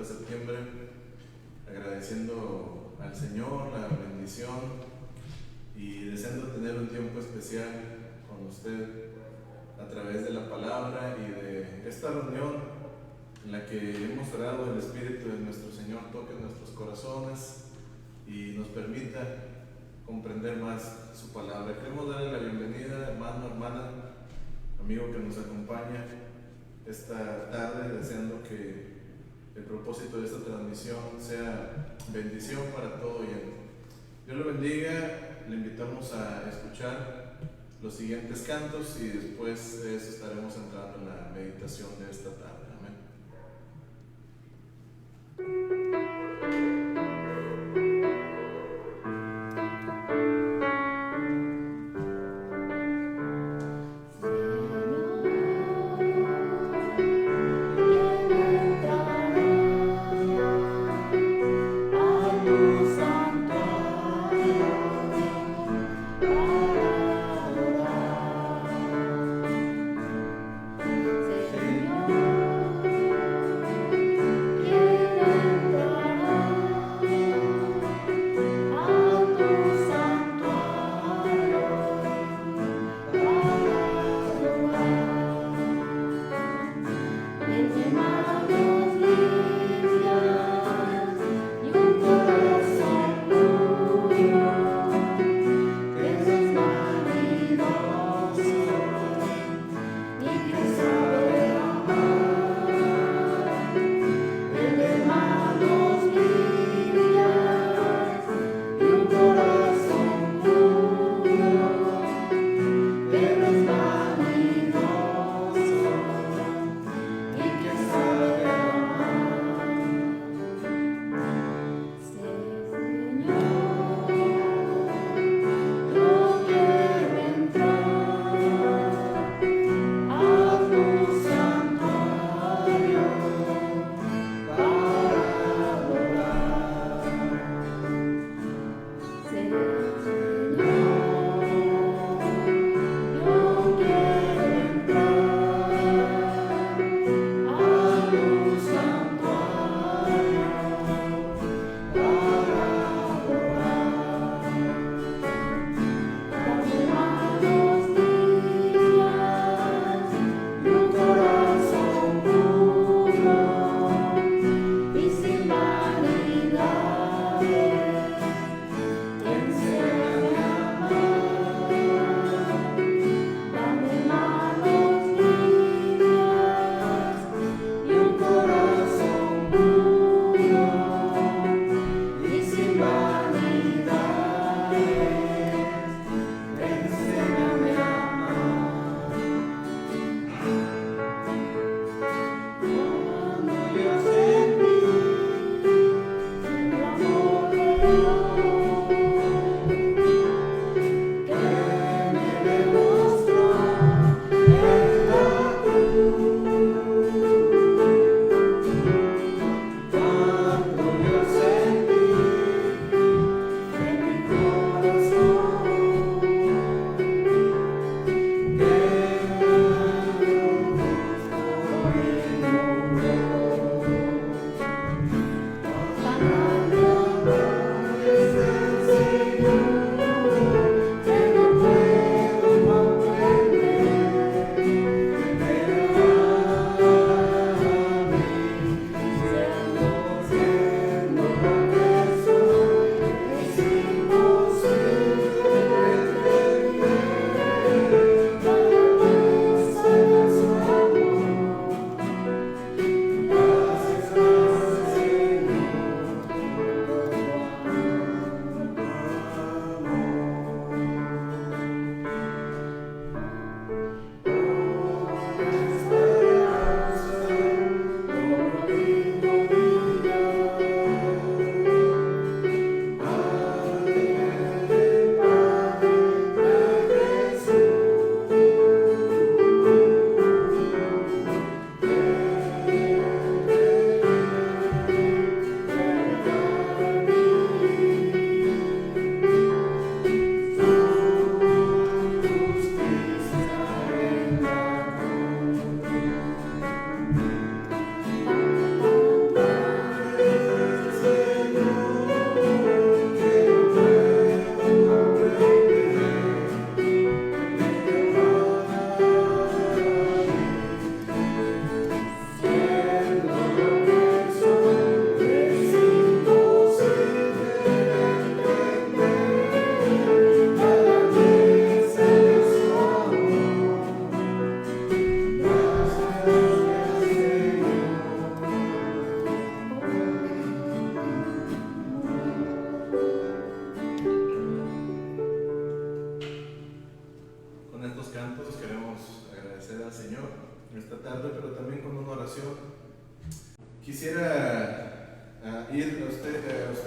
de septiembre, agradeciendo al Señor la bendición y deseando tener un tiempo especial con usted a través de la palabra y de esta reunión en la que hemos orado el Espíritu de nuestro Señor toque nuestros corazones y nos permita comprender más su palabra. Queremos darle la bienvenida, hermano, hermana, amigo que nos acompaña esta tarde, deseando que el propósito de esta transmisión sea bendición para todo oyente. Dios lo bendiga, le invitamos a escuchar los siguientes cantos y después de eso estaremos entrando en la meditación de esta tarde. Amén. Señor.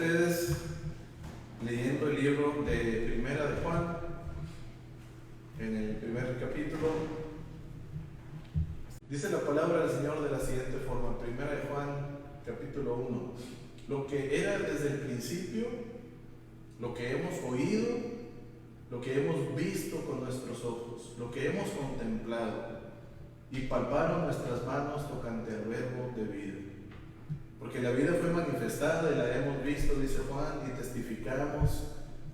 ustedes leyendo el libro de Primera de Juan, en el primer capítulo, dice la palabra del Señor de la siguiente forma. Primera de Juan, capítulo 1. Lo que era desde el principio, lo que hemos oído, lo que hemos visto con nuestros ojos, lo que hemos contemplado y palparon nuestras manos tocante al verbo de vida. Porque la vida fue manifestada y la hemos visto, dice Juan, y testificamos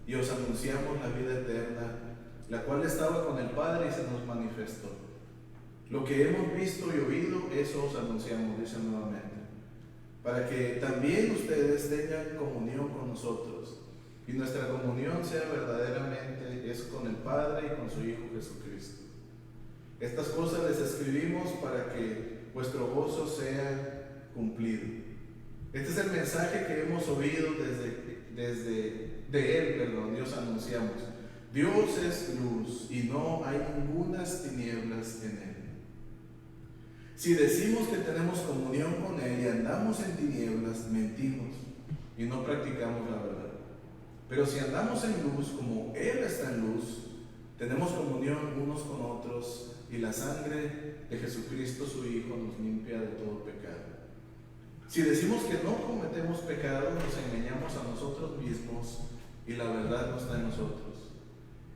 y os anunciamos la vida eterna, la cual estaba con el Padre y se nos manifestó. Lo que hemos visto y oído, eso os anunciamos, dice nuevamente, para que también ustedes tengan comunión con nosotros, y nuestra comunión sea verdaderamente es con el Padre y con su Hijo Jesucristo. Estas cosas les escribimos para que vuestro gozo sea cumplido. Este es el mensaje que hemos oído de Él, Dios anunciamos. Dios es luz y no hay ningunas tinieblas en Él. Si decimos que tenemos comunión con Él y andamos en tinieblas, mentimos y no practicamos la verdad. Pero si andamos en luz, como Él está en luz, tenemos comunión unos con otros y la sangre de Jesucristo, su Hijo, nos limpia de todo pecado. Si decimos que no cometemos pecado, nos engañamos a nosotros mismos y la verdad no está en nosotros.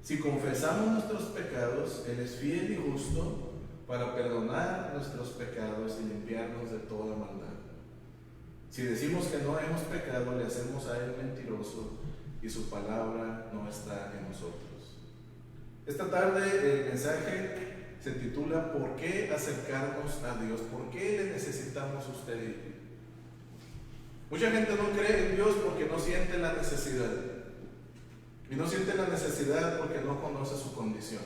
Si confesamos nuestros pecados, Él es fiel y justo para perdonar nuestros pecados y limpiarnos de toda maldad. Si decimos que no hemos pecado, le hacemos a Él mentiroso y su palabra no está en nosotros. Esta tarde el mensaje se titula ¿Por qué acercarnos a Dios? ¿Por qué le necesitamos a usted y yo? Mucha gente no cree en Dios porque no siente la necesidad. Y no siente la necesidad porque no conoce su condición.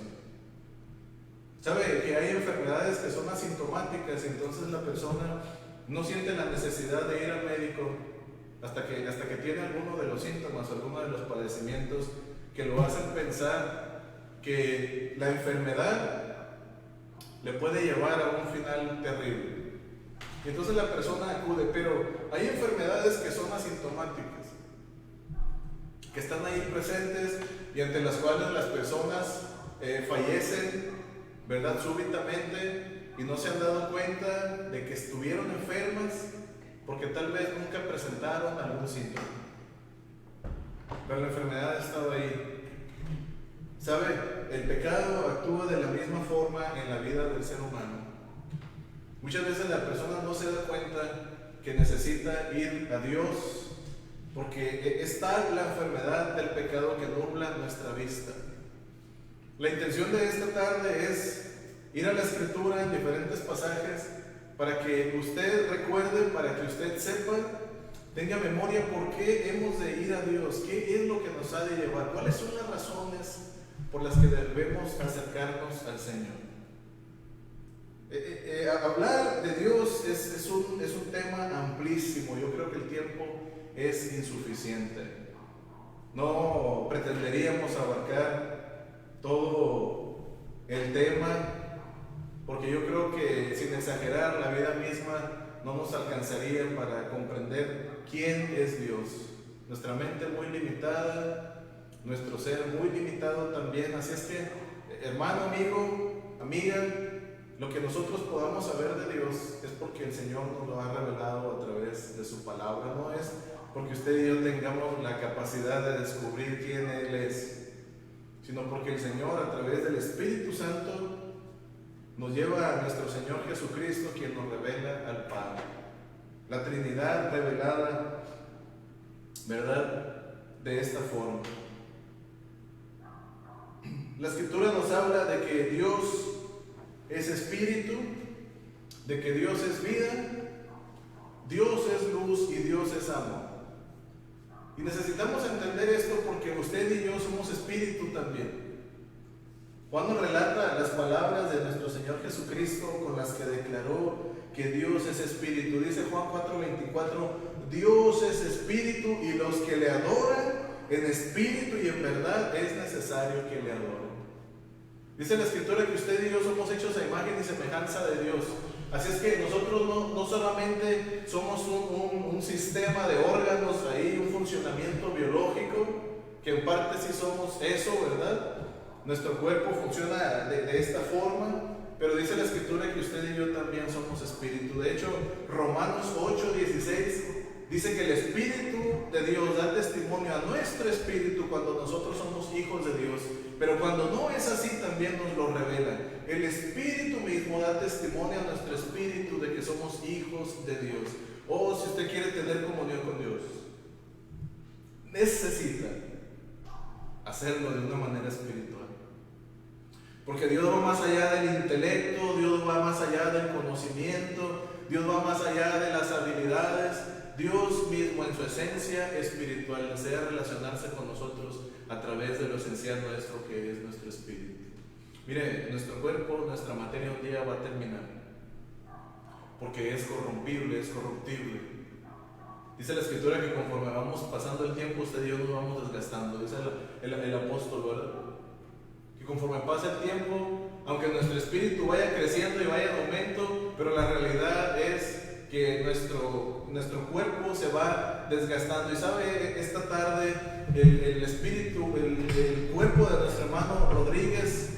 Sabe que hay enfermedades que son asintomáticas y entonces la persona no siente la necesidad de ir al médico hasta que tiene alguno de los síntomas, alguno de los padecimientos que lo hacen pensar que la enfermedad le puede llevar a un final terrible. Y entonces la persona acude, pero hay enfermedades que son asintomáticas, que están ahí presentes y ante las cuales las personas fallecen, ¿verdad?, súbitamente y no se han dado cuenta de que estuvieron enfermas porque tal vez nunca presentaron algún síntoma. Pero la enfermedad ha estado ahí. ¿Sabe? El pecado actúa de la misma forma en la vida del ser humano. Muchas veces la persona no se da cuenta que necesita ir a Dios porque es tal la enfermedad del pecado que nubla nuestra vista. La intención de esta tarde es ir a la Escritura en diferentes pasajes para que usted recuerde, para que usted sepa, tenga memoria por qué hemos de ir a Dios, qué es lo que nos ha de llevar, cuáles son las razones por las que debemos acercarnos al Señor. Hablar de Dios es un tema amplísimo. Yo creo que el tiempo es insuficiente. No pretenderíamos abarcar todo el tema, porque yo creo que sin exagerar la vida misma no nos alcanzaría para comprender quién es Dios. Nuestra mente muy limitada, nuestro ser muy limitado también. Así es que, hermano, amigo, amiga, lo que nosotros podamos saber de Dios es porque el Señor nos lo ha revelado a través de su palabra. No es porque usted y yo tengamos la capacidad de descubrir quién Él es, sino porque el Señor, a través del Espíritu Santo, nos lleva a nuestro Señor Jesucristo, quien nos revela al Padre. La Trinidad revelada, ¿verdad?, de esta forma. La Escritura nos habla de que Dios es espíritu, de que Dios es vida, Dios es luz y Dios es amor. Y necesitamos entender esto porque usted y yo somos espíritu también. Juan nos relata las palabras de nuestro Señor Jesucristo con las que declaró que Dios es espíritu. Dice Juan 4:24, Dios es espíritu y los que le adoran en espíritu y en verdad es necesario que le adoren. Dice la Escritura que usted y yo somos hechos a imagen y semejanza de Dios. Así es que nosotros no solamente somos un sistema de órganos ahí, un funcionamiento biológico, que en parte sí somos eso, ¿verdad? Nuestro cuerpo funciona de esta forma, pero dice la Escritura que usted y yo también somos espíritu. De hecho, Romanos 8:16 dice que el Espíritu de Dios da testimonio a nuestro espíritu cuando nosotros somos hijos de Dios. Pero cuando no es así, también nos lo revela. El Espíritu mismo da testimonio a nuestro espíritu de que somos hijos de Dios. O si usted quiere tener comunión con Dios, necesita hacerlo de una manera espiritual. Porque Dios va más allá del intelecto, Dios va más allá del conocimiento, Dios va más allá de las habilidades. Dios mismo en su esencia espiritual desea relacionarse con nosotros a través de lo esencial nuestro que es nuestro espíritu. Mire, nuestro cuerpo, nuestra materia un día va a terminar, porque es corrompible, es corruptible. Dice la Escritura que conforme vamos pasando el tiempo, usted y yo nos vamos desgastando. Dice el apóstol, ¿verdad? Que conforme pasa el tiempo, aunque nuestro espíritu vaya creciendo y vaya en aumento, pero la realidad es que nuestro cuerpo se va desgastando. Y sabe, esta tarde el espíritu, el cuerpo de nuestro hermano Rodríguez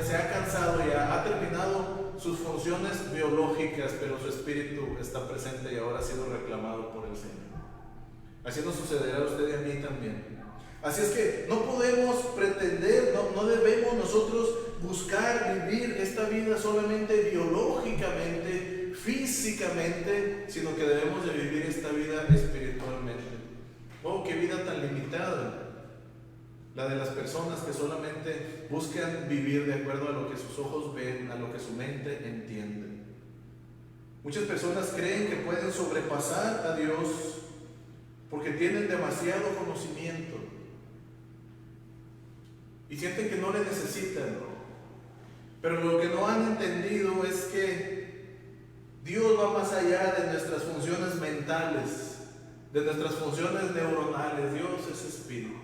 se ha cansado y ha terminado sus funciones biológicas, pero su espíritu está presente y ahora ha sido reclamado por el Señor. Así nos sucederá a usted y a mí también. Así es que no podemos pretender, no debemos nosotros buscar vivir esta vida solamente biológicamente, físicamente, sino que debemos de vivir esta vida espiritualmente. Oh, qué vida tan limitada la de las personas que solamente buscan vivir de acuerdo a lo que sus ojos ven, a lo que su mente entiende. Muchas personas creen que pueden sobrepasar a Dios porque tienen demasiado conocimiento y sienten que no le necesitan. Pero lo que no han entendido es que Dios va más allá de nuestras funciones mentales, de nuestras funciones neuronales. Dios es espíritu.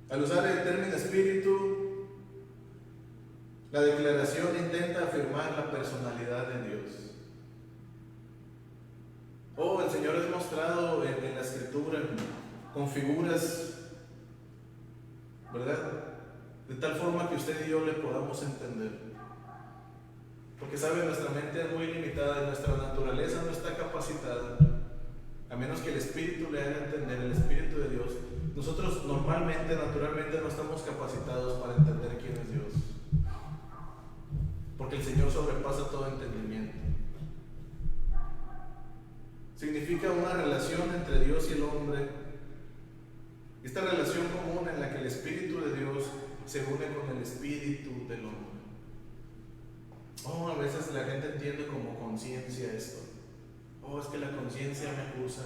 Al usar el término espíritu, la declaración intenta afirmar la personalidad de Dios. Oh, el Señor es mostrado en la Escritura con figuras, ¿verdad? De tal forma que usted y yo le podamos entender. Porque sabe, nuestra mente es muy limitada y nuestra naturaleza no está capacitada, a menos que el Espíritu le haga entender, el Espíritu de Dios. Nosotros naturalmente no estamos capacitados para entender quién es Dios, porque el Señor sobrepasa todo entendimiento. Significa una relación entre Dios y el hombre, esta relación común en la que el Espíritu de Dios se une con el Espíritu del hombre. Oh, a veces la gente entiende como conciencia esto. Oh, es que la conciencia me acusa.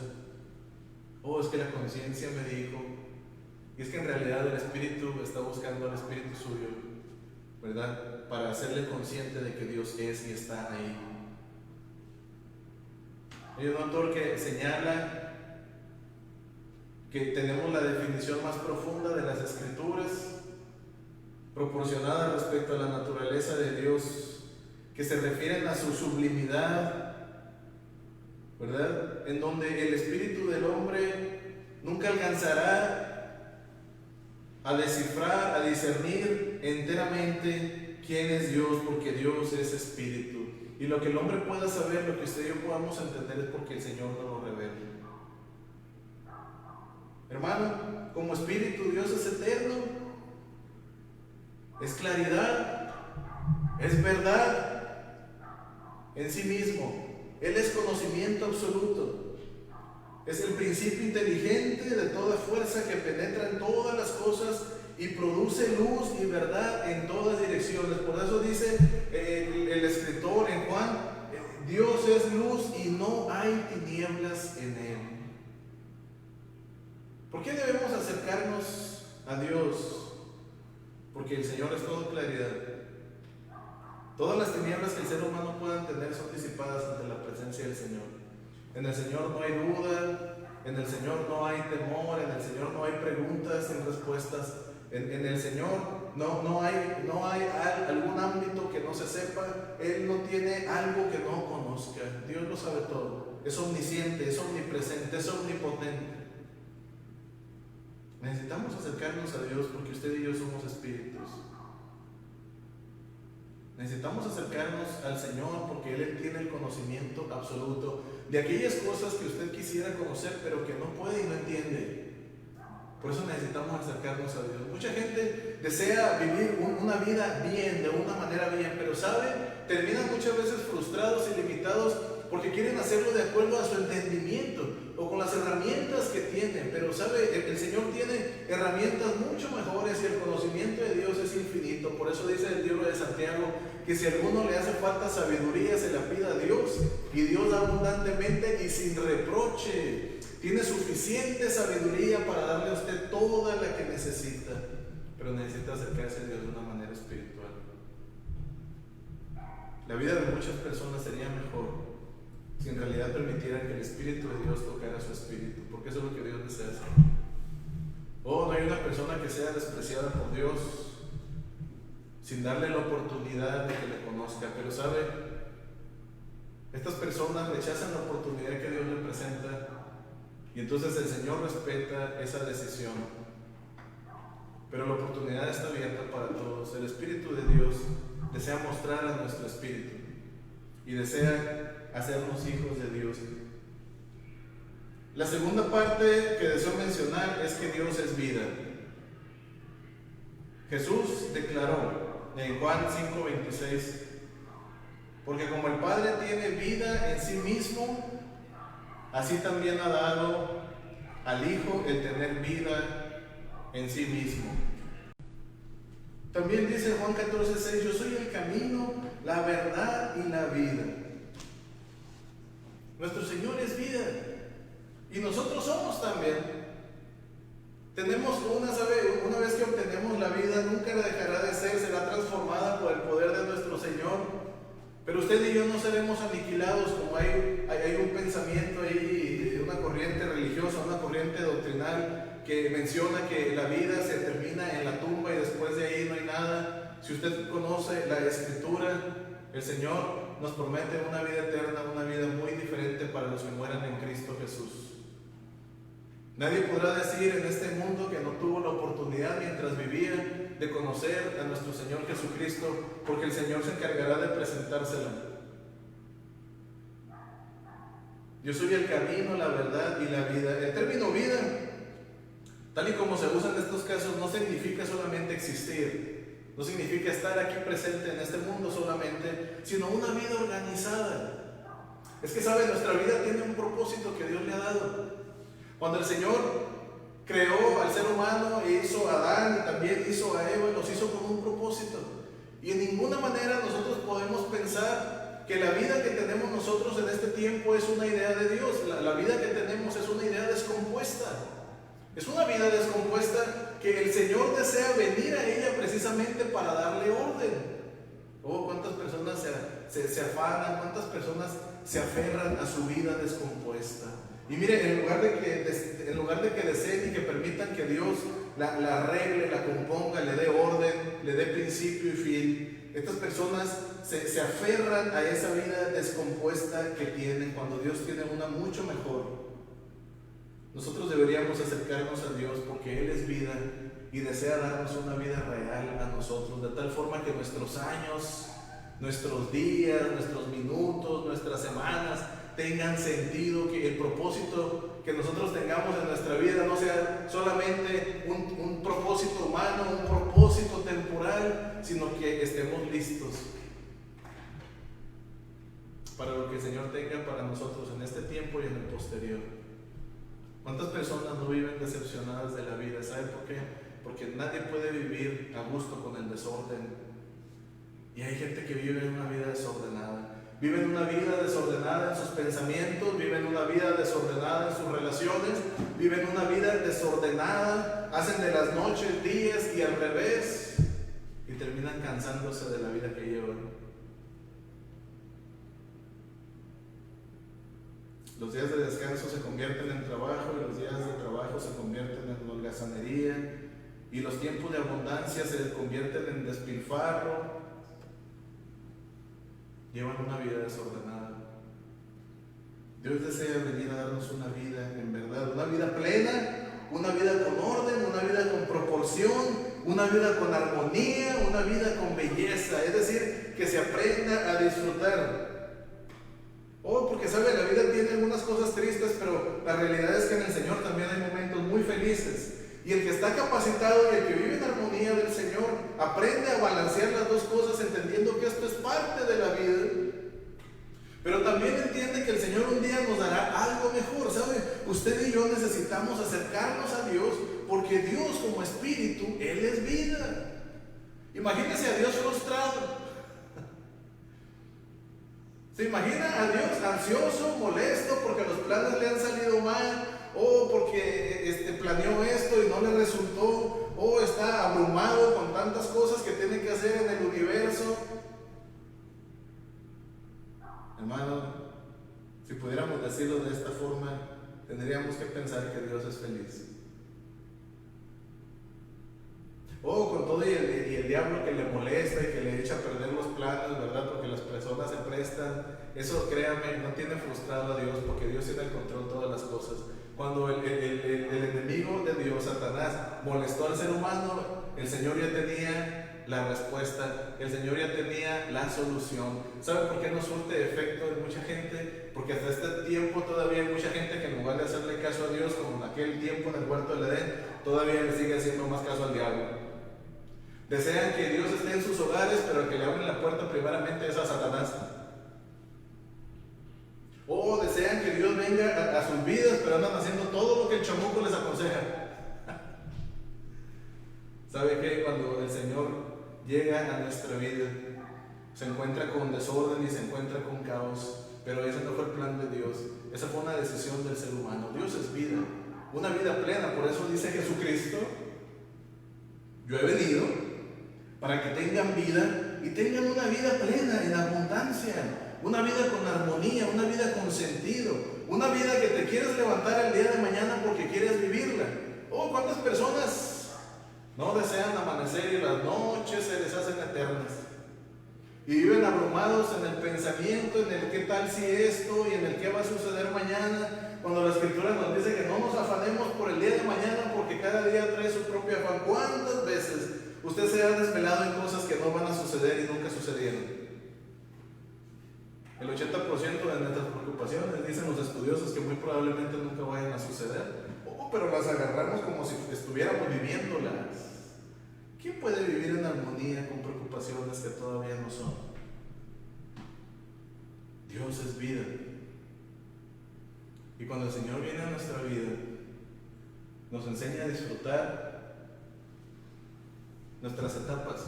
Oh, es que la conciencia me dijo. Y es que en realidad el Espíritu está buscando al Espíritu suyo, ¿verdad? Para hacerle consciente de que Dios es y está ahí. Hay un autor que señala que tenemos la definición más profunda de las Escrituras, proporcionada respecto a la naturaleza de Dios, que se refieren a su sublimidad, ¿verdad? En donde el espíritu del hombre nunca alcanzará a descifrar, a discernir enteramente quién es Dios, porque Dios es espíritu. Y lo que el hombre pueda saber, lo que usted y yo podamos entender, es porque el Señor nos lo revela. Hermano, como espíritu, Dios es eterno, es claridad, es verdad en sí mismo. Él es conocimiento absoluto. Es el principio inteligente de toda fuerza que penetra en todas las cosas y produce luz y verdad en todas direcciones. Por eso dice el escritor en Juan, Dios es luz y no hay tinieblas en él. ¿Por qué debemos acercarnos a Dios? Porque el Señor es toda claridad. Todas las tinieblas que el ser humano pueda tener son disipadas ante la presencia del Señor. En el Señor no hay duda, en el Señor no hay temor, en el Señor no hay preguntas sin respuestas, En el Señor no hay algún ámbito que no se sepa. Él no tiene algo que no conozca. Dios lo sabe todo. Es omnisciente, es omnipresente, es omnipotente. Necesitamos acercarnos a Dios porque usted y yo somos espíritus. Necesitamos acercarnos al Señor porque Él tiene el conocimiento absoluto de aquellas cosas que usted quisiera conocer pero que no puede y no entiende. Por eso necesitamos acercarnos a Dios. Mucha gente desea vivir una vida bien, de una manera bien, pero ¿sabe? Terminan muchas veces frustrados y limitados porque quieren hacerlo de acuerdo a su entendimiento o con las herramientas que tienen. Pero ¿sabe? El Señor tiene herramientas mucho mejores y el conocimiento de Dios es infinito. Por eso dice el libro de Santiago que si a alguno le hace falta sabiduría, se la pida a Dios, y Dios da abundantemente y sin reproche. Tiene suficiente sabiduría para darle a usted toda la que necesita, pero necesita acercarse a Dios de una manera espiritual. La vida de muchas personas sería mejor si en realidad permitieran que el Espíritu de Dios tocara su espíritu, porque eso es lo que Dios desea hacer. No hay una persona que sea despreciada por Dios sin darle la oportunidad de que le conozca, pero ¿sabe? Estas personas rechazan la oportunidad que Dios le presenta. Y entonces el Señor respeta esa decisión. Pero la oportunidad está abierta para todos. El Espíritu de Dios desea mostrar a nuestro espíritu y desea hacernos hijos de Dios. La segunda parte que deseo mencionar es que Dios es vida. Jesús declaró en Juan 5:26: porque como el Padre tiene vida en sí mismo, así también ha dado al Hijo el tener vida en sí mismo. También dice Juan 14:6: yo soy el camino, la verdad y la vida. Nuestro Señor es vida y nosotros somos también. Tenemos una vez que obtenemos la vida, nunca la dejará de ser, será transformada por el poder de nuestro Señor. Pero usted y yo no seremos aniquilados como hay un pensamiento ahí, una corriente religiosa, una corriente doctrinal que menciona que la vida se termina en la tumba y después de ahí no hay nada. Si usted conoce la Escritura, el Señor nos promete una vida eterna, una vida muy diferente para los que mueran en Cristo Jesús. Nadie podrá decir en este mundo que no tuvo la oportunidad mientras vivía de conocer a nuestro Señor Jesucristo, porque el Señor se encargará de presentársela. Yo soy el camino, la verdad y la vida. El término vida, tal y como se usa en estos casos, no significa solamente existir, no significa estar aquí presente en este mundo solamente, sino una vida organizada. Es que, ¿sabe? Nuestra vida tiene un propósito que Dios le ha dado. Cuando el Señor creó al ser humano e hizo a Adán y también hizo a Eva, los hizo con un propósito. Y en ninguna manera nosotros podemos pensar que la vida que tenemos nosotros en este tiempo es una idea de Dios. La vida que tenemos es una idea descompuesta. Es una vida descompuesta que el Señor desea venir a ella precisamente para darle orden. Cuántas personas se afanan, cuántas personas se aferran a su vida descompuesta. Y mire, en lugar de que deseen y que permitan que Dios la arregle, la componga, le dé orden, le dé principio y fin, estas personas se aferran a esa vida descompuesta que tienen cuando Dios tiene una mucho mejor. Nosotros deberíamos acercarnos a Dios porque Él es vida y desea darnos una vida real a nosotros, de tal forma que nuestros años, nuestros días, nuestros minutos, nuestras semanas tengan sentido, que el propósito que nosotros tengamos en nuestra vida no sea solamente un propósito humano, un propósito temporal, sino que estemos listos para lo que el Señor tenga para nosotros en este tiempo y en el posterior. ¿Cuántas personas no viven decepcionadas de la vida? ¿Sabe por qué? Porque nadie puede vivir a gusto con el desorden. Y hay gente que vive una vida desordenada. Viven una vida desordenada en sus pensamientos, viven una vida desordenada en sus relaciones, viven una vida desordenada, hacen de las noches días y al revés, y terminan cansándose de la vida que llevan. Los días de descanso se convierten en trabajo y los días de trabajo se convierten en holgazanería y los tiempos de abundancia se convierten en despilfarro, llevan una vida desordenada. Dios desea venir a darnos una vida en verdad, una vida plena, una vida con orden, una vida con proporción, una vida con armonía, una vida con belleza, es decir, que se aprenda a disfrutar. Porque sabe, la vida tiene algunas cosas tristes, pero la realidad es que en el Señor también hay momentos muy felices. Y el que está capacitado y el que vive en armonía del Señor aprende a balancear las dos cosas, entendiendo que esto es parte de la vida, pero también entiende que el Señor un día nos dará algo mejor. ¿Sabe? Usted y yo necesitamos acercarnos a Dios, porque Dios como Espíritu, Él es vida. Imagínese a Dios frustrado. ¿Se imagina a Dios ansioso, molesto porque los planes le han salido mal, o porque planeó esto y no le resultó, o está abrumado con tantas cosas que tiene que hacer en el universo? Hermano, si pudiéramos decirlo de esta forma, tendríamos que pensar que Dios es feliz. Con todo y el diablo que le molesta y que le echa a perder los planes, ¿verdad? Porque las personas se prestan. Eso, créanme, no tiene frustrado a Dios, porque Dios tiene el control de todas las cosas. Cuando el enemigo de Dios, Satanás, molestó al ser humano, el Señor ya tenía la respuesta, el Señor ya tenía la solución. ¿Sabe por qué no surte efecto en mucha gente? Porque hasta este tiempo todavía hay mucha gente que en lugar de hacerle caso a Dios, como en aquel tiempo en el huerto del Edén, todavía le sigue haciendo más caso al diablo. Desean que Dios esté en sus hogares, pero el que le abren la puerta primeramente es a Satanás. Desean que Dios venga a sus vidas, pero andan haciendo todo lo que el chamuco les aconseja. ¿Sabe qué? Cuando el Señor llega a nuestra vida, se encuentra con desorden y se encuentra con caos, pero ese no fue el plan de Dios. Esa fue una decisión del ser humano. Dios es vida, una vida plena. Por eso dice Jesucristo: yo he venido para que tengan vida y tengan una vida plena, en abundancia, una vida con armonía, una vida con sentido, una vida que te quieres levantar el día de mañana porque quieres vivirla. ¿Cuántas personas no desean amanecer y las noches se les hacen eternas? Y viven abrumados en el pensamiento, en el qué tal si esto y en el qué va a suceder mañana, cuando la Escritura nos dice que no nos afanemos por el día de mañana, porque cada día trae su propio afán. ¿Cuántas veces usted se ha desvelado en cosas que no van a suceder y nunca sucedieron? El 80% de nuestras preocupaciones, dicen los estudiosos, que muy probablemente nunca vayan a suceder, pero las agarramos como si estuviéramos viviéndolas. ¿Quién puede vivir en armonía con preocupaciones que todavía no son? Dios es vida. Y cuando el Señor viene a nuestra vida, nos enseña a disfrutar nuestras etapas.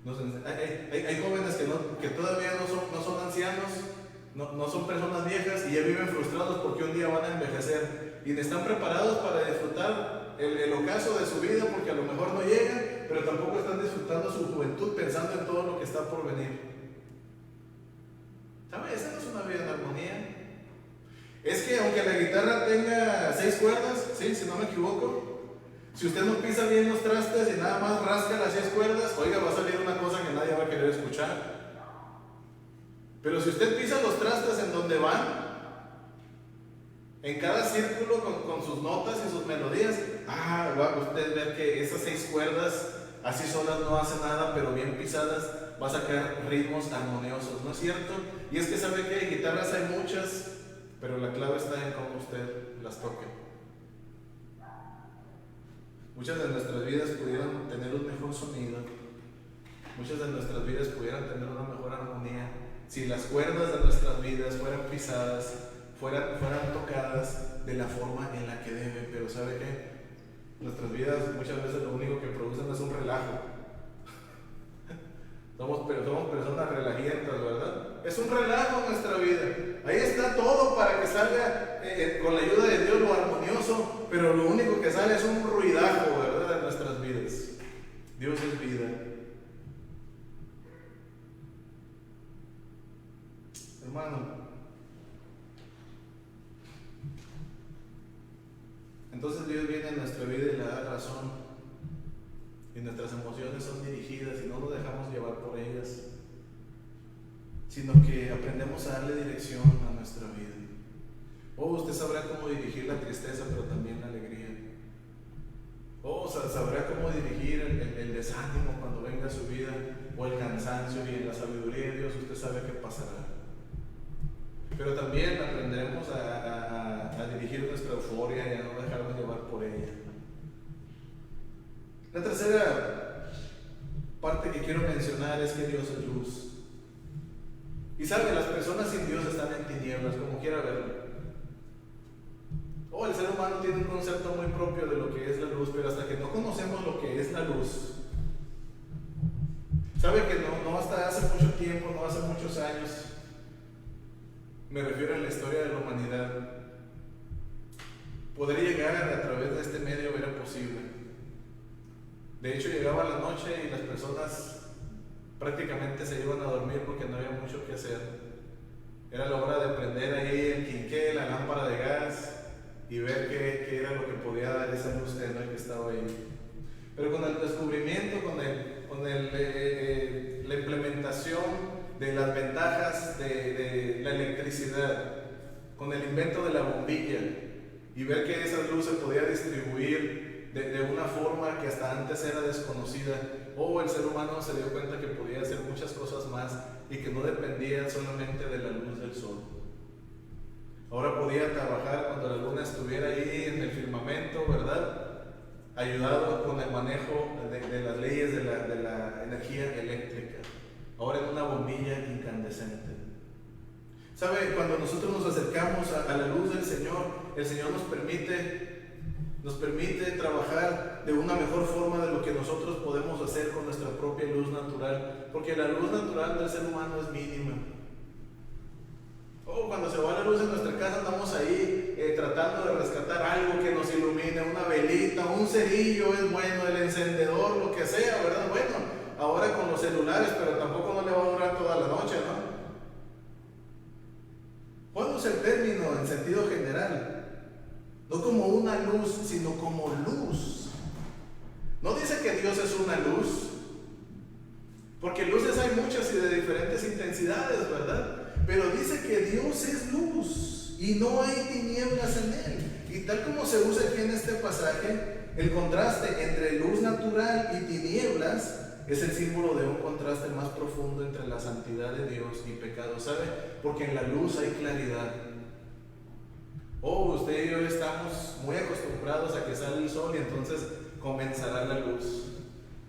Hay jóvenes que todavía no son ancianos, no son personas viejas, y ya viven frustrados porque un día van a envejecer y están preparados para disfrutar el ocaso de su vida, porque a lo mejor no llegan, pero tampoco están disfrutando su juventud pensando en todo lo que está por venir. ¿Sabe? Esa no es una vida en armonía. Es que aunque la guitarra tenga 6 cuerdas, ¿sí? Si no me equivoco, si usted no pisa bien los trastes y nada más rasca las 6 cuerdas, oiga, va a salir una cosa que nadie va a querer escuchar. Pero si usted pisa los trastes en donde van, en cada círculo con sus notas y sus melodías, va a usted ver que esas 6 cuerdas así solas no hacen nada, pero bien pisadas va a sacar ritmos armoniosos, ¿no es cierto? Y es que sabe que guitarras hay muchas, pero la clave está en cómo usted las toque. Muchas de nuestras vidas pudieran tener un mejor sonido, muchas de nuestras vidas pudieran tener una mejor armonía si las cuerdas de nuestras vidas fueran pisadas, fueran tocadas de la forma en la que deben. Pero ¿sabe qué? Nuestras vidas muchas veces lo único que producen es un relajo. Somos personas relajientas, ¿verdad? Es un relajo nuestra vida. Ahí está todo para que salga con la ayuda de Dios lo armonioso, pero lo único que sale es un ruidajo, ¿verdad? De nuestras vidas. Dios es vida. Hermano, entonces Dios viene a nuestra vida y le da razón. Y nuestras emociones son dirigidas y no nos dejamos llevar por ellas, sino que aprendemos a darle dirección a nuestra vida. Usted sabrá cómo dirigir la tristeza, pero también la alegría. Sabrá cómo dirigir el desánimo cuando venga a su vida, o el cansancio, y en la sabiduría de Dios usted sabe qué pasará. Pero también aprenderemos a dirigir nuestra euforia y a no dejarnos llevar por ella. La tercera parte que quiero mencionar es que Dios es luz. Y sabe, las personas sin Dios están en tinieblas, como quiera verlo. El ser humano tiene un concepto muy propio de lo que es la luz, pero hasta que no conocemos lo que es la luz, sabe que no hasta hace mucho tiempo, no hace muchos años, me refiero a la historia de la humanidad, poder llegar a través de este medio era posible. De hecho, llegaba la noche y las personas prácticamente se iban a dormir porque no había mucho que hacer. Era la hora de prender ahí el quinqué, la lámpara de gas, y ver qué era lo que podía dar esa luz tenue que estaba ahí. Pero con el descubrimiento, con la implementación de las ventajas de la electricidad, con el invento de la bombilla, y ver que esa luz se podía distribuir de una forma que hasta antes era desconocida, el ser humano se dio cuenta que podía hacer muchas cosas más y que no dependía solamente de la luz del sol. Ahora podía trabajar cuando la luna estuviera ahí en el firmamento, ¿verdad? Ayudado con el manejo de las leyes de la energía eléctrica. Ahora en una bombilla incandescente. ¿Sabe? Cuando nosotros nos acercamos a la luz del Señor, el Señor nos permite trabajar de una mejor forma de lo que nosotros podemos hacer con nuestra propia luz natural, porque la luz natural del ser humano es mínima. Cuando se va la luz en nuestra casa, estamos ahí tratando de rescatar algo que nos ilumine, una velita, un cerillo es bueno, el encendedor, lo que sea, ¿verdad? Bueno, ahora con los celulares, pero tampoco no le va a durar toda la noche, ¿no? ¿Cuál es el término en sentido general? No como una luz, sino como luz. No dice que Dios es una luz, porque luces hay muchas y de diferentes intensidades, ¿verdad? Pero dice que Dios es luz y no hay tinieblas en Él. Y tal como se usa aquí en este pasaje, el contraste entre luz natural y tinieblas es el símbolo de un contraste más profundo entre la santidad de Dios y pecado, ¿sabe? Porque en la luz hay claridad. Usted y yo estamos muy acostumbrados a que sale el sol y entonces comenzará la luz.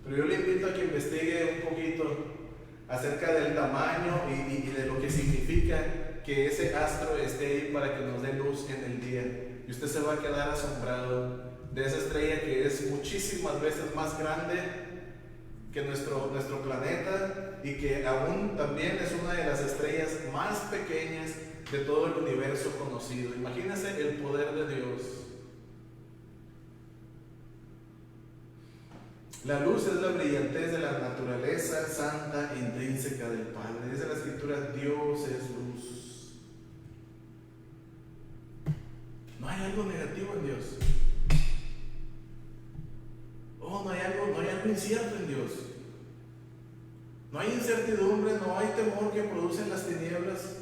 Pero yo le invito a que investigue un poquito acerca del tamaño y de lo que significa que ese astro esté ahí para que nos dé luz en el día. Y usted se va a quedar asombrado de esa estrella que es muchísimas veces más grande que nuestro planeta, y que aún también es una de las estrellas más pequeñas de todo el universo conocido. Imagínense el poder de Dios. La luz es la brillantez de la naturaleza santa e intrínseca del Padre. Dice la Escritura, Dios es luz. No hay algo negativo en Dios. No hay algo incierto en Dios. No hay incertidumbre, no hay temor que producen las tinieblas.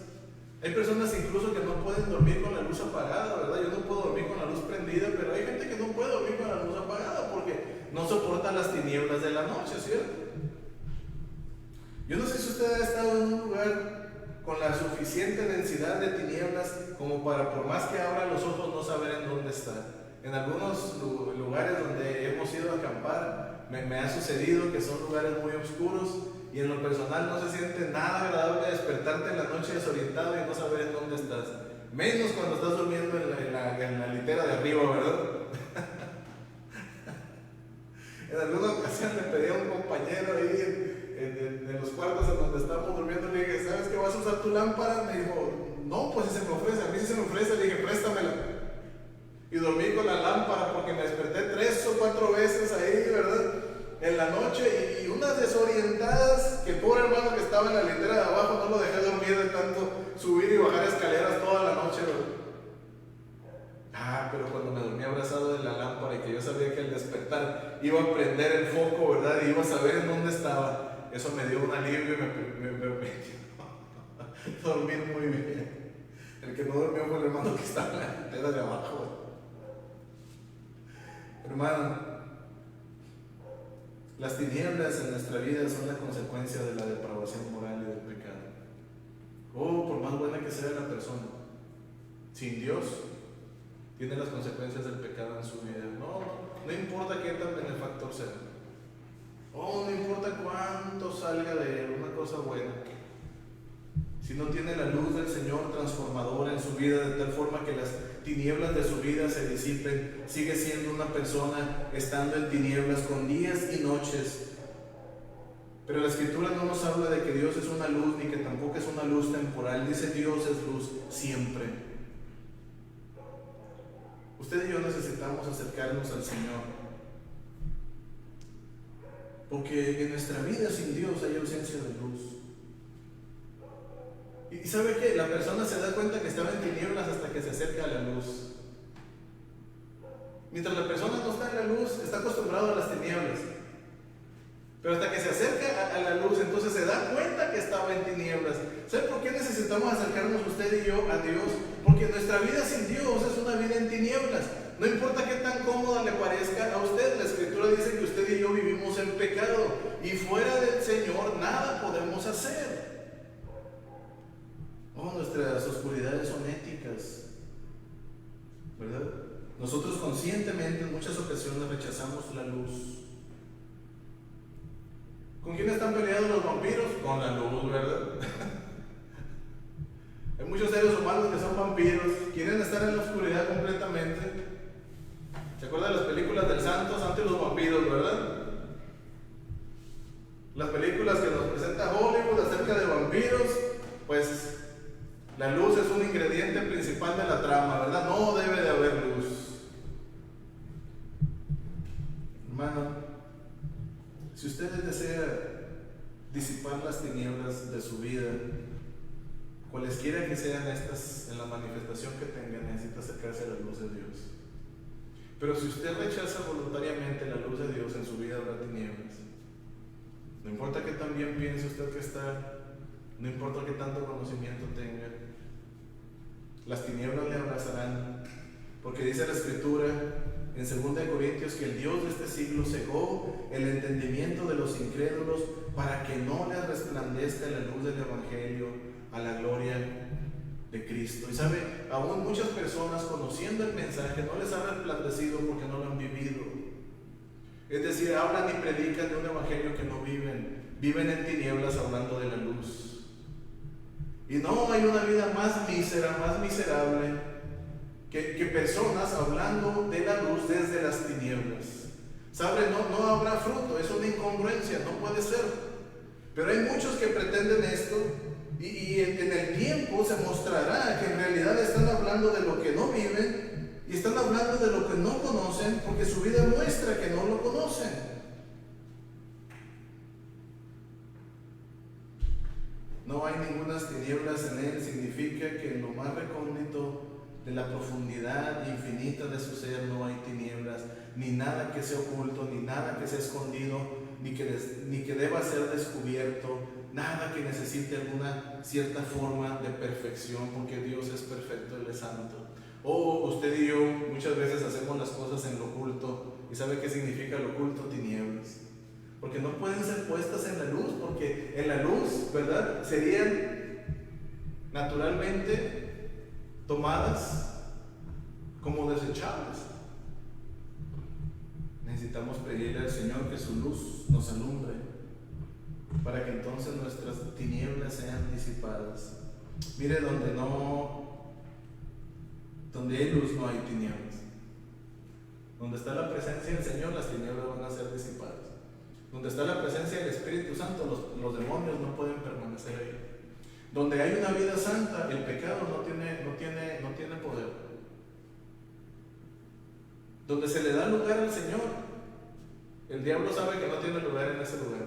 Hay personas incluso que no pueden dormir con la luz apagada, ¿verdad? Yo no puedo dormir con la luz prendida, pero hay gente que no puede dormir con la luz apagada porque no soporta las tinieblas de la noche, ¿cierto? Yo no sé si usted ha estado en un lugar con la suficiente densidad de tinieblas como para, por más que abra los ojos, no saber en dónde está. En algunos lugares donde hemos ido a acampar, me ha sucedido que son lugares muy oscuros, y en lo personal no se siente nada agradable despertarte en la noche desorientado y no saber en dónde estás. Menos cuando estás durmiendo en la litera de arriba, ¿verdad? En alguna ocasión le pedí a un compañero ahí en los cuartos en donde estábamos durmiendo, le dije, ¿sabes que vas a usar tu lámpara? Me dijo, no, pues si se me ofrece, a mí si se me ofrece, le dije, préstamela. Y dormí con la lámpara porque me desperté 3 o 4 veces ahí, ¿verdad? En la noche, y unas desorientadas, que pobre hermano que estaba en la litera de abajo no lo dejé dormir de tanto subir y bajar escaleras toda la noche, ¿verdad? Pero cuando me dormí abrazado de la lámpara y que yo sabía que al despertar iba a prender el foco, ¿verdad? Y iba a saber en dónde estaba, eso me dio un alivio y me permitió dormir muy bien. El que no durmió fue el hermano que estaba en la entera de abajo. Hermano, las tinieblas en nuestra vida son la consecuencia de la depravación moral y del pecado. Por más buena que sea la persona, sin Dios, tiene las consecuencias del pecado en su vida. No importa qué tan benefactor sea. No importa cuánto salga de él, una cosa buena. Si no tiene la luz del Señor transformadora en su vida, de tal forma que las tinieblas de su vida se disipen, sigue siendo una persona estando en tinieblas con días y noches. Pero la Escritura no nos habla de que Dios es una luz, ni que tampoco es una luz temporal. Dice Dios es luz siempre. Usted y yo necesitamos acercarnos al Señor, porque en nuestra vida sin Dios hay ausencia de luz. Y ¿sabe qué? La persona se da cuenta que estaba en tinieblas hasta que se acerca a la luz. Mientras la persona no está en la luz, está acostumbrado a las tinieblas. Pero hasta que se acerca a la luz, entonces se da cuenta que estaba en tinieblas. ¿Sabe por qué necesitamos acercarnos usted y yo a Dios? Porque nuestra vida sin Dios es una vida en tinieblas. No importa qué tan cómoda le parezca a usted, la Escritura dice que usted y yo vivimos en pecado. Y fuera del Señor nada podemos hacer. Nuestras oscuridades son éticas, ¿verdad? Nosotros conscientemente en muchas ocasiones rechazamos la luz. ¿Con quién están peleados los vampiros? Con la luz, ¿verdad? Hay muchos seres humanos que son vampiros, quieren estar en la oscuridad completamente. ¿Se acuerdan de las películas del santo y los vampiros, verdad? Las películas que nos presenta Hollywood acerca de vampiros, pues la luz es un ingrediente principal de la trama, ¿verdad? No debe de haber luz. Hermano, si usted desea disipar las tinieblas de su vida, cualesquiera que sean estas en la manifestación que tenga, necesita acercarse a la luz de Dios. Pero si usted rechaza voluntariamente la luz de Dios, en su vida habrá tinieblas. No importa qué tan bien piense usted que está, no importa qué tanto conocimiento tenga, las tinieblas le abrazarán, porque dice la Escritura en 2 Corintios que el Dios de este siglo cegó el entendimiento de los incrédulos para que no les resplandezca la luz del Evangelio a la gloria de Cristo. Y sabe, aún muchas personas conociendo el mensaje no les ha resplandecido porque no lo han vivido. Es decir, hablan y predican de un Evangelio que no viven en tinieblas hablando de la luz. Y no hay una vida más mísera, más miserable que personas hablando de la luz desde las tinieblas. ¿Sabe? No habrá fruto, es una incongruencia, no puede ser. Pero hay muchos que pretenden esto y en el tiempo se mostrará que en realidad están hablando de lo que no viven y están hablando de lo que no conocen, porque su vida muestra que no lo conocen. No hay ninguna tinieblas en él, significa que en lo más recóndito de la profundidad infinita de su ser no hay tinieblas, ni nada que sea oculto, ni nada que sea escondido, ni que deba ser descubierto, nada que necesite alguna cierta forma de perfección, porque Dios es perfecto, Él es santo. Usted y yo muchas veces hacemos las cosas en lo oculto, y ¿sabe qué significa lo oculto? Tinieblas. Porque no pueden ser puestas en la luz, porque en la luz, ¿verdad?, serían naturalmente tomadas como desechables. Necesitamos pedirle al Señor que su luz nos alumbre, para que entonces nuestras tinieblas sean disipadas. Mire, donde hay luz no hay tinieblas. Donde está la presencia del Señor, las tinieblas van a ser disipadas. Donde está la presencia del Espíritu Santo, los demonios no pueden permanecer ahí. Donde hay una vida santa, el pecado no tiene poder. Donde se le da lugar al Señor, el diablo sabe que no tiene lugar en ese lugar.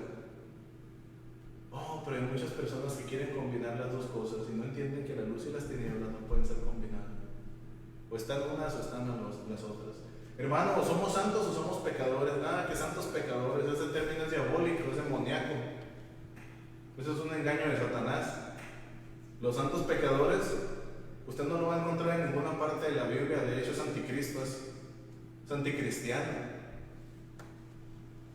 Pero hay muchas personas que quieren combinar las dos cosas y no entienden que la luz y las tinieblas no pueden ser combinadas. O están unas o están las otras. Hermano, o somos santos o somos pecadores. Nada que santos pecadores, ese término es diabólico, es demoníaco. Eso es un engaño de Satanás. Los santos pecadores, usted no lo va a encontrar en ninguna parte de la Biblia. De hecho es anticristo, es anticristiano.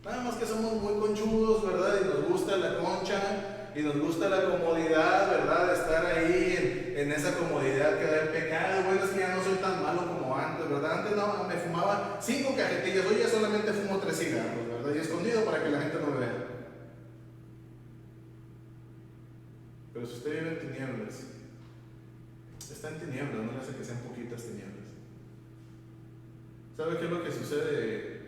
Nada más que somos muy conchudos, ¿verdad? Y nos gusta la concha, y nos gusta la comodidad, ¿verdad? De estar ahí en esa comodidad que da el pecado. Bueno, es que ya no soy tan malo como antes, ¿verdad? Antes no, me fumaba 5 cajetillas, hoy ya solamente fumo 3 cigarros, ¿verdad? Y escondido para que la gente no me vea. Pero si usted vive en tinieblas, está en tinieblas, no le hace que sean poquitas tinieblas. ¿Sabe qué es lo que sucede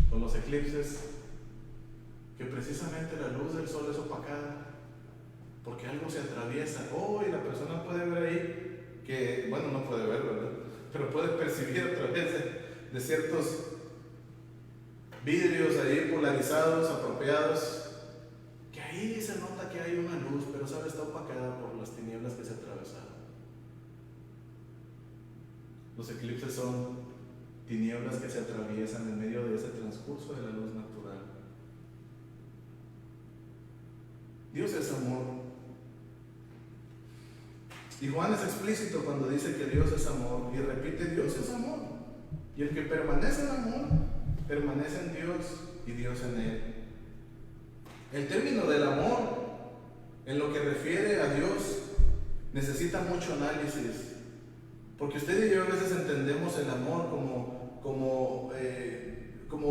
con los eclipses? Que precisamente la luz del sol es opacada porque algo se atraviesa. Y la persona puede ver ahí que, bueno, no puede ver, ¿verdad? Pero puede percibir a través de ciertos vidrios ahí polarizados, apropiados, que ahí se nota que hay una luz, pero sabe, está opacada por las tinieblas que se atravesaron. Los eclipses son tinieblas que se atraviesan en medio de ese transcurso de la luz natural. Dios es amor. Y Juan es explícito cuando dice que Dios es amor, y repite: Dios es amor. Y el que permanece en amor, permanece en Dios y Dios en él. El término del amor, en lo que refiere a Dios, necesita mucho análisis. Porque usted y yo a veces entendemos el amor como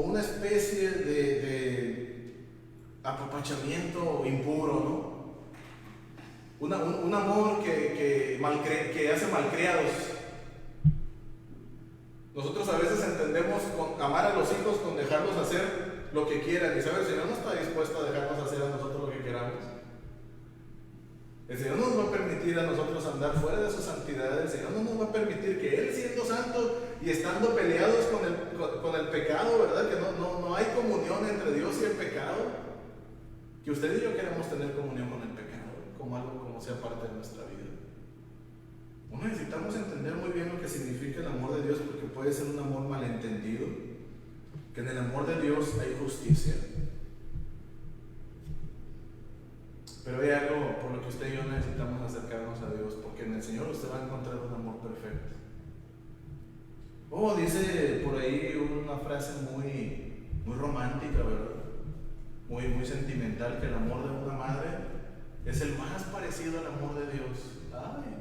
una especie de apapachamiento impuro, ¿no? Un amor que hace malcriados. Nosotros a veces entendemos amar a los hijos con dejarlos hacer lo que quieran. Y sabe, el Señor no está dispuesto a dejarnos hacer a nosotros lo que queramos. El Señor no nos va a permitir a nosotros andar fuera de su santidad. El Señor no nos va a permitir que Él, siendo santo y estando peleados con el pecado, ¿verdad? Que no hay comunión entre Dios y el pecado. Que usted y yo queremos tener comunión con el pecado, como algo como sea parte de nuestra vida. Necesitamos entender muy bien lo que significa el amor de Dios, porque puede ser un amor malentendido. Que en el amor de Dios hay justicia. Pero hay algo por lo que usted y yo necesitamos acercarnos a Dios, porque en el Señor usted va a encontrar un amor perfecto. Dice por ahí una frase muy romántica, ¿verdad? Muy sentimental, que el amor de una madre es el más parecido al amor de Dios.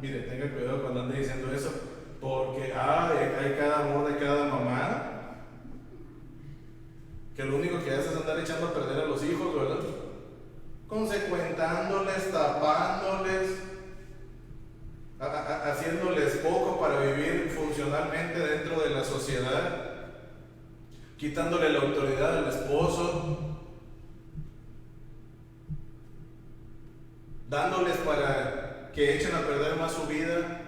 Mire, tenga cuidado cuando ande diciendo eso, porque hay cada amor de cada mamá, que lo único que hace es andar echando a perder a los hijos, ¿verdad? Consecuentándoles, tapándoles, haciéndoles poco para vivir funcionalmente dentro de la sociedad, quitándole la autoridad al esposo, dándoles para que echen a perder más su vida,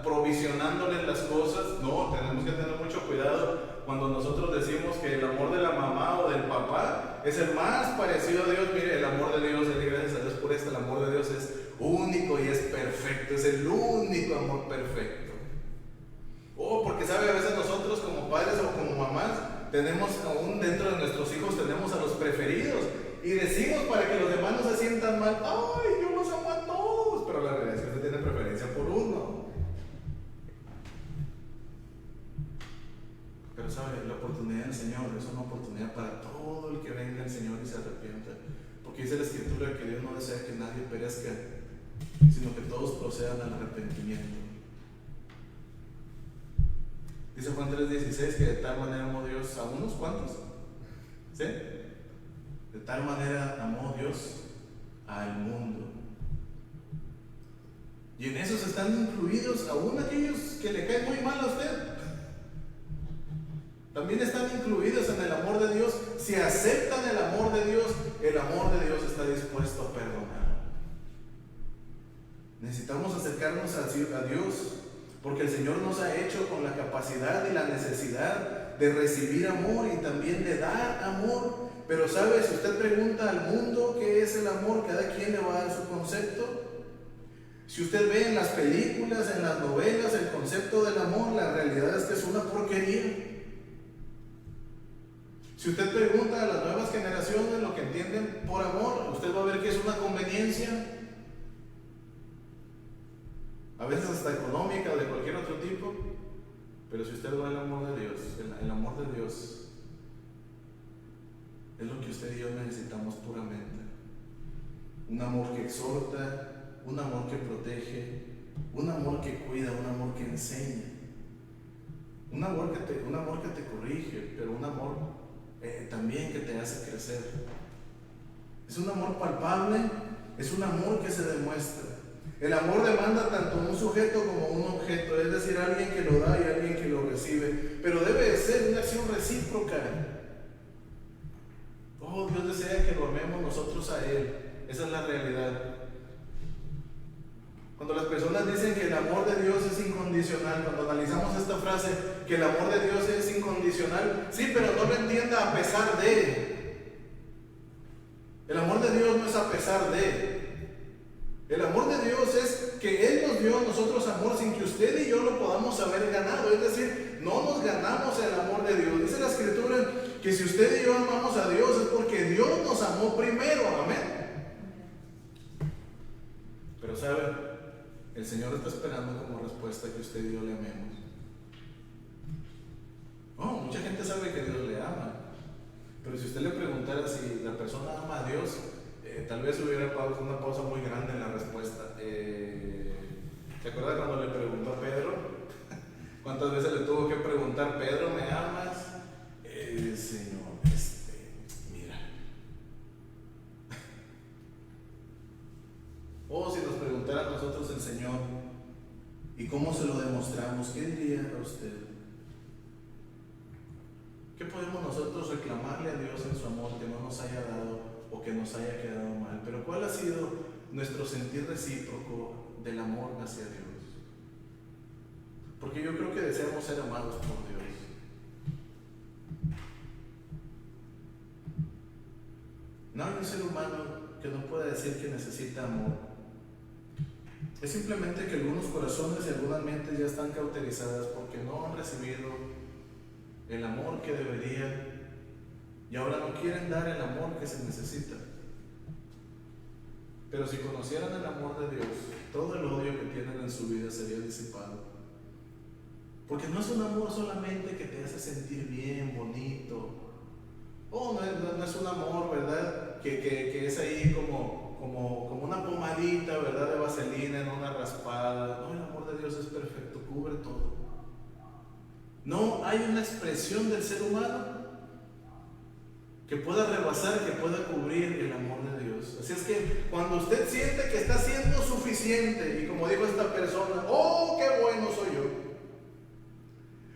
provisionándoles las cosas. No, tenemos que tener mucho cuidado cuando nosotros decimos que el amor de la mamá o del papá es el más parecido a Dios. Mire, el amor de Dios, gracias a Dios por esto, el amor de Dios es único y es perfecto, es el único amor perfecto. Porque sabe, a veces nosotros como padres o como mamás tenemos, aún dentro de nuestros hijos tenemos a los preferidos, y decimos para que los demás no se sientan mal: yo los amo a todos, pero la realidad es que usted tiene preferencia por uno. Pero sabe, la oportunidad del Señor es una oportunidad para todo el que venga al Señor y se arrepienta, porque dice la Escritura que Dios no desea que nadie perezca, sino que todos procedan al arrepentimiento. Dice Juan 3:16 que de tal manera amó Dios a unos cuantos, ¿sí? De tal manera amó Dios al mundo. Y en esos están incluidos aún aquellos que le caen muy mal a usted. También están incluidos en el amor de Dios. Si aceptan el amor de Dios está dispuesto a perdonar. Necesitamos acercarnos a Dios, porque el Señor nos ha hecho con la capacidad y la necesidad de recibir amor y también de dar amor. Pero sabe, si usted pregunta al mundo qué es el amor, cada quien le va a dar su concepto. Si usted ve en las películas, en las novelas, el concepto del amor, la realidad es que es una porquería. Si usted pregunta a las nuevas generaciones lo que entienden por amor, usted va a ver que es una conveniencia, a veces hasta económica o de cualquier otro tipo. Pero si usted ve el amor de Dios, el amor de Dios es lo que usted y yo necesitamos puramente. Un amor que exhorta, un amor que protege, un amor que cuida, un amor que enseña, un amor que te corrige, pero un amor también que te hace crecer. Es un amor palpable, es un amor que se demuestra. El amor demanda tanto un sujeto como un objeto, es decir, alguien que lo da y alguien que lo recibe, pero debe de ser una acción recíproca. Oh, Dios desea que lo amemos nosotros a Él. Esa es la realidad. Cuando las personas dicen que el amor de Dios es incondicional, cuando analizamos esta frase, que el amor de Dios es incondicional, sí, pero no lo entienda a pesar de. El amor de Dios no es a pesar de. El amor de Dios es que Él nos dio a nosotros amor sin que usted y yo lo podamos haber ganado. Es decir, no nos ganamos el amor de Dios. Dice la Escritura que si usted y yo amamos a Dios es porque Dios nos amó primero. Amén. Pero sabe, el Señor está esperando como respuesta que usted y yo le amemos. Oh, mucha gente sabe que Dios le ama, pero si usted le preguntara si la persona ama a Dios, tal vez hubiera una pausa muy grande en la respuesta. ¿Se acuerda cuando le preguntó a Pedro? ¿Cuántas veces le tuvo que preguntar, Pedro, ¿me amas? Señor, mira. O si nos preguntara a nosotros el Señor, ¿y cómo se lo demostramos? ¿Qué diría a usted? ¿Qué podemos nosotros reclamarle a Dios en su amor que no nos haya dado o que nos haya quedado mal? Pero ¿cuál ha sido nuestro sentir recíproco del amor hacia Dios? Porque yo creo que deseamos ser amados por Dios. No hay un ser humano que no pueda decir que necesita amor. Es simplemente que algunos corazones y algunas mentes ya están cauterizadas porque no han recibido el amor que deberían y ahora no quieren dar el amor que se necesita. Pero si conocieran el amor de Dios, todo el odio que tienen en su vida sería disipado. Porque no es un amor solamente que te hace sentir bien, bonito. Oh, no es un amor, ¿verdad? Que es ahí como una pomadita, ¿verdad? De vaselina en una raspada. No, el amor de Dios es perfecto, cubre todo. No hay una expresión del ser humano que pueda rebasar, que pueda cubrir el amor de Dios. Así es que cuando usted siente que está siendo suficiente, y como dijo esta persona, oh, qué bueno soy yo.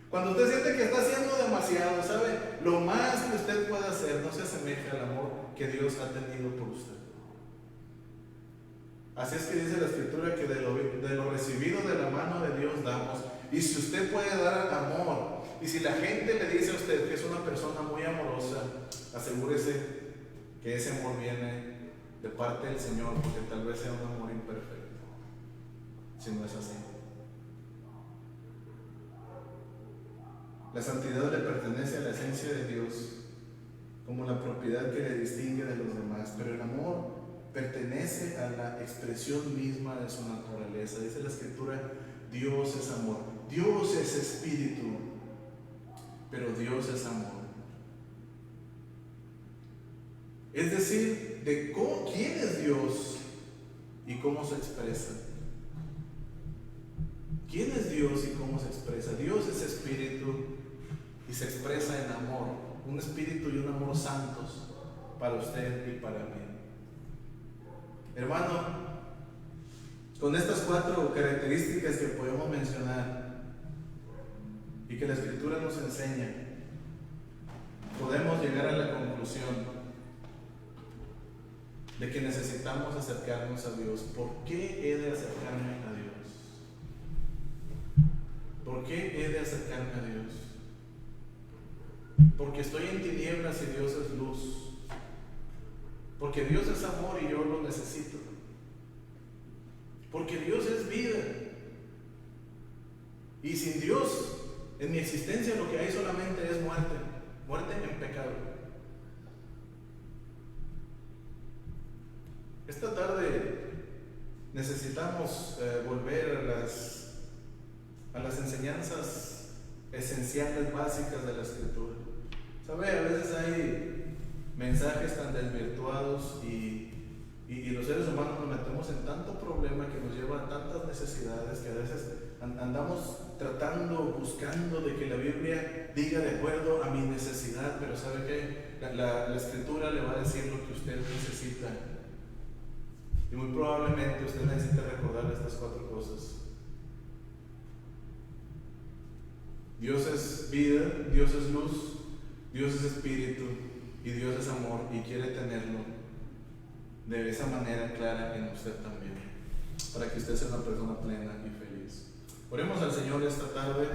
Cuando usted siente que está haciendo demasiado, ¿sabe? Lo más que usted puede hacer no se asemeja al amor que Dios ha tenido por usted. Así es que dice la Escritura que de lo recibido de la mano de Dios damos. Y si usted puede dar amor, y si la gente le dice a usted que es una persona muy amorosa, asegúrese que ese amor viene de parte del Señor, porque tal vez sea un amor imperfecto, si no es así. La santidad le pertenece a la esencia de Dios, como la propiedad que le distingue de los demás, pero el amor pertenece a la expresión misma de su naturaleza. Dice la Escritura, Dios es amor, Dios es espíritu, pero Dios es amor. Es decir, de quién es Dios y cómo se expresa. ¿Quién es Dios y cómo se expresa? Dios es espíritu y se expresa en amor, un espíritu y un amor santos para usted y para mí. Hermano, con estas 4 características que podemos mencionar y que la Escritura nos enseña, podemos llegar a la conclusión de que necesitamos acercarnos a Dios. ¿Por qué he de acercarme a Dios? ¿Por qué he de acercarme a Dios? Porque estoy en tinieblas y Dios es luz. Porque Dios es amor y yo lo necesito. porque Dios es vida. Y sin Dios, en mi existencia lo que hay solamente es muerte, muerte en pecado. Esta tarde necesitamos volver a las enseñanzas esenciales, básicas de la Escritura. ¿Sabe? A veces hay mensajes tan desvirtuados y los seres humanos nos metemos en tanto problema que nos lleva a tantas necesidades que a veces andamos tratando, buscando de que la Biblia diga de acuerdo a mi necesidad, pero ¿sabe qué? La Escritura le va a decir lo que usted necesita. Y muy probablemente usted necesita recordar estas 4 cosas. Dios es vida, Dios es luz, Dios es espíritu y Dios es amor, y quiere tenerlo de esa manera clara en usted también, para que usted sea una persona plena y feliz. Oremos al Señor esta tarde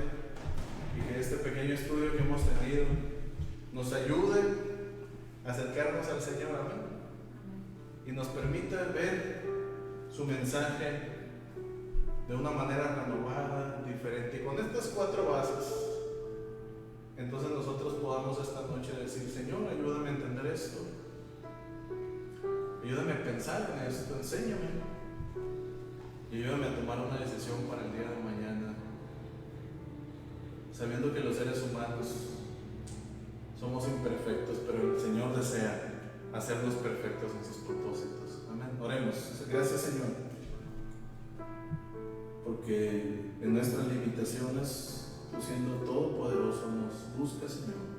y que este pequeño estudio que hemos tenido nos ayude a acercarnos al Señor, amén, y nos permita ver su mensaje de una manera renovada, diferente. Y con estas 4 bases, entonces nosotros podamos esta noche decir: Señor, ayúdame a entender esto, ayúdame a pensar en esto, enséñame, y ayúdame a tomar una decisión para el día de mañana, sabiendo que los seres humanos somos imperfectos, pero el Señor desea hacernos perfectos en sus propósitos. Amén. Oremos. Gracias, Señor, porque en nuestras limitaciones, tú siendo todopoderoso nos buscas, Señor.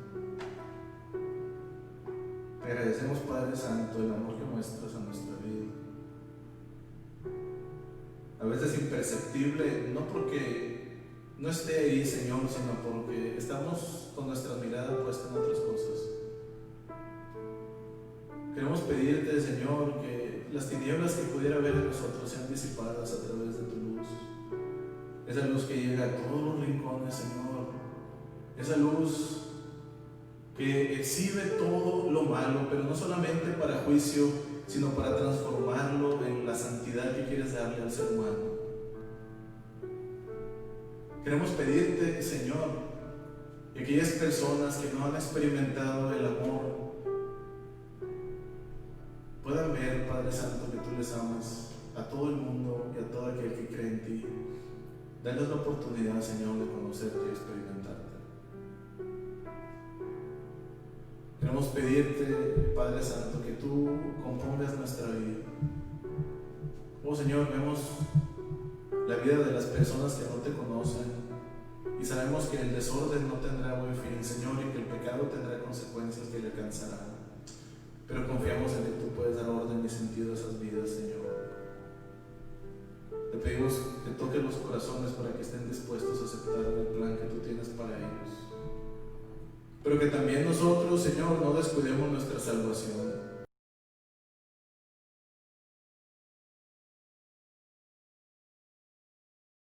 Te agradecemos, Padre Santo, el amor que muestras a nuestra vida. A veces imperceptible, no porque no esté ahí, Señor, sino porque estamos con nuestra mirada puesta en otras cosas. Queremos pedirte, Señor, que las tinieblas que pudiera haber en nosotros sean disipadas a través de tu luz. Esa luz que llega a todos los rincones, Señor. Esa luz que exhibe todo lo malo, pero no solamente para juicio, sino para transformarlo en la santidad que quieres darle al ser humano. Queremos pedirte, Señor, que aquellas personas que no han experimentado el amor puedan ver, Padre Santo, que tú les amas a todo el mundo y a todo aquel que cree en ti. Dales la oportunidad, Señor, de conocerte y experimentarte. Queremos pedirte, Padre Santo, que tú compongas nuestra vida. Oh Señor, vemos la vida de las personas que no te conocen y sabemos que el desorden no tendrá buen fin, Señor, y que el pecado tendrá consecuencias que le alcanzarán. Pero confiamos en que tú puedes dar orden y sentido a esas vidas, Señor. Te pedimos que toques los corazones para que estén dispuestos a aceptar el plan que tú tienes para ellos. Pero que también nosotros, Señor, no descuidemos nuestra salvación.